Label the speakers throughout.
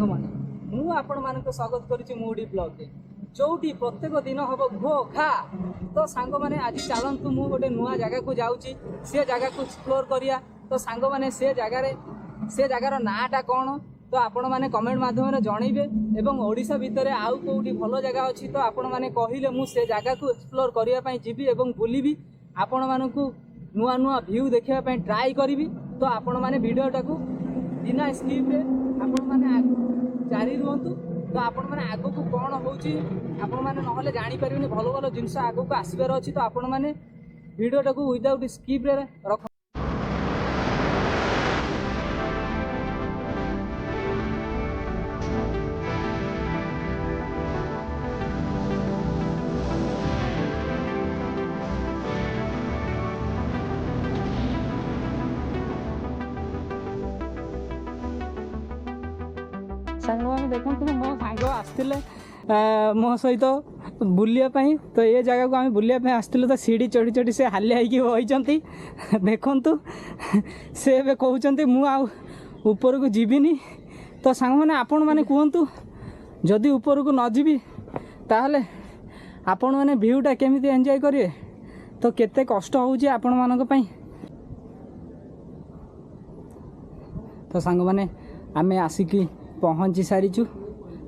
Speaker 1: मैंने मु आपण मान स्वागत करुच्ची मुडी ब्लॉग रे जोटी प्रत्येक दिन हम घो खा तो सांग मैंने आज चलतु मु गोटे नुआ जगह को जाऊँगी से जगह को एक्सप्लोर करिया तो सांग मैंने से जगार नाटा कौन तो आपण मैंने कमेंट माध्यम जनइबे एवं ओडिशा भितर आउ कोठी भल जगह अच्छी तो आपण मैंने कहले मु से जगह को एक्सप्लोर करने जीवी एवं बुलबी आपण मानक नुआ नुआ व्यू देखा ट्राई करी तो आपण मैंने वीडियोटा को बिना स्किप रे आपण मैंने जारी रुहतु तो आपण मैंने आग को कौन होपण मैंने ना जापर भल भल जिनस आग को आसबार अच्छी तो आपण मैंने वीडियोटा को विदाउट स्किप रे रख सांग मैंने देखो मो सांग आसते मो सहित बुलापी तो ये जगह को आम बुलापी आसलु तो सीढ़ी चढ़ी चढ़ी से हालिया होती देखु से कहते मुपर को जीविनी तो सांग मैंने आपण मैंने कहतु जदि ऊपर को न जीवी ताहले आपण मैंने भ्यूटा केमिति एंजॉय करिए तो केते कष्ट होउची आपण मानक पई तो सांग मैंने आमे आसिकी पहुँची सारीचु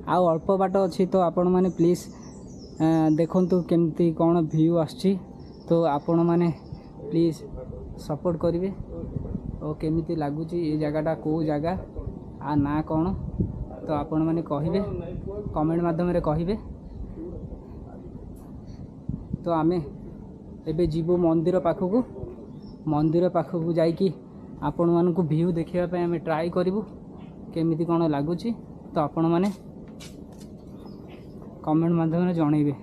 Speaker 1: आउ अल्प बाट अच्छी तो आपण मैंने प्लीज देखंतु केमती कौन व्यू आछि तो आपण मैंने प्लीज सपोर्ट करिवे और केमिति लागुची ये जगहटा को जगह आ ना कौन तो आपण मैंने कहिबे कमेंट माध्यम रे कहिबे तो आमे एबे जीवो मंदिर पाखकू जाइकी आपण मानकू व्यू देखिबा पय आमे ट्राई करिवु केमिति कौन लगुच तो आपण मैंने कमेंट माध्यम जनइबे।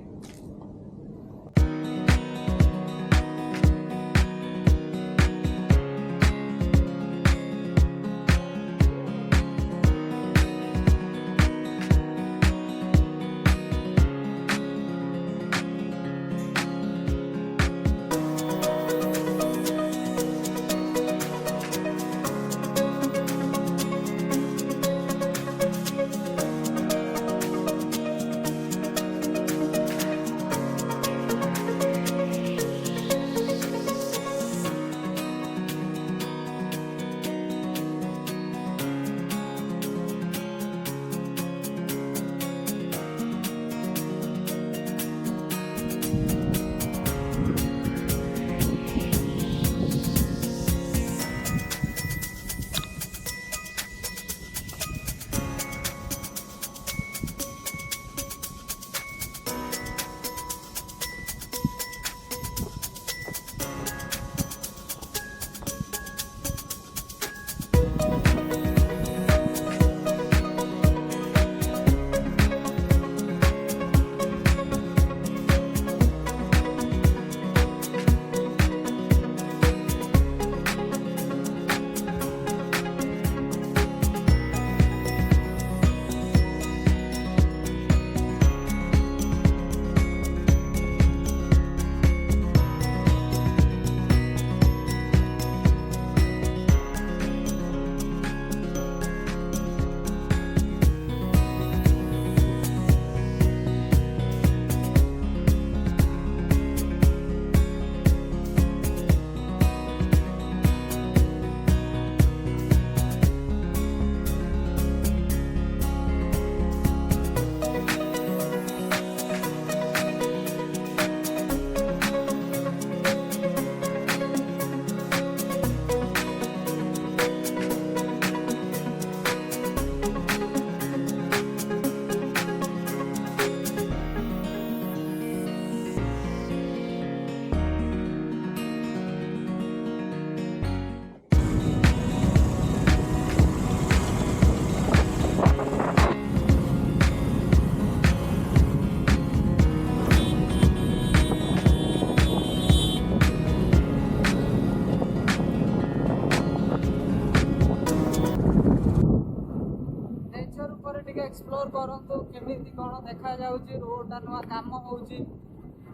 Speaker 1: एक्सप्लोर करंतु केमिति कोन देखा जाउची रोडटा नुआ काम होउची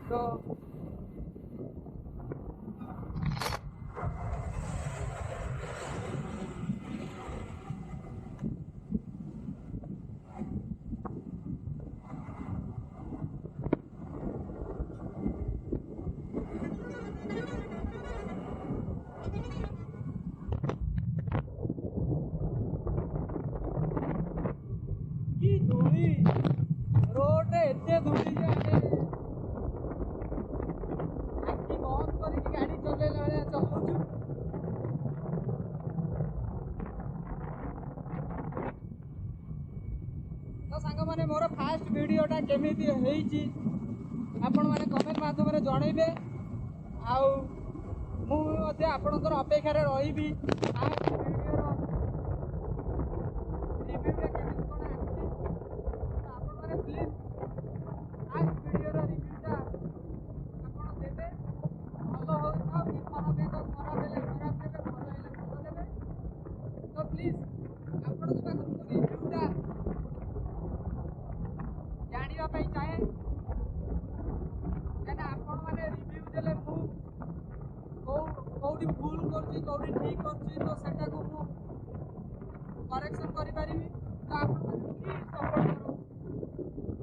Speaker 1: तो मोर फास्ट वीडियोटा केमिति हेइची आपण माने कमेंट माध्यम जनइबे आउ मु मध्ये आपणकर अपेक्षा रही रिव्यूटा केमिति कोन आछि आपण माने प्लीज फास्ट वीडियो रिव्यूटा आपण देबे भलो हो था कि खराब है तो खराब है खराब देबे भलो है भलो देबे तो प्लीज आपण के पाखु रिव्यूटा जानिबा पई चाहे कहना आपण माने रिव्यू देले मु कोउडी भूल करछि कोउडी ठीक करछि तो सेटा को मु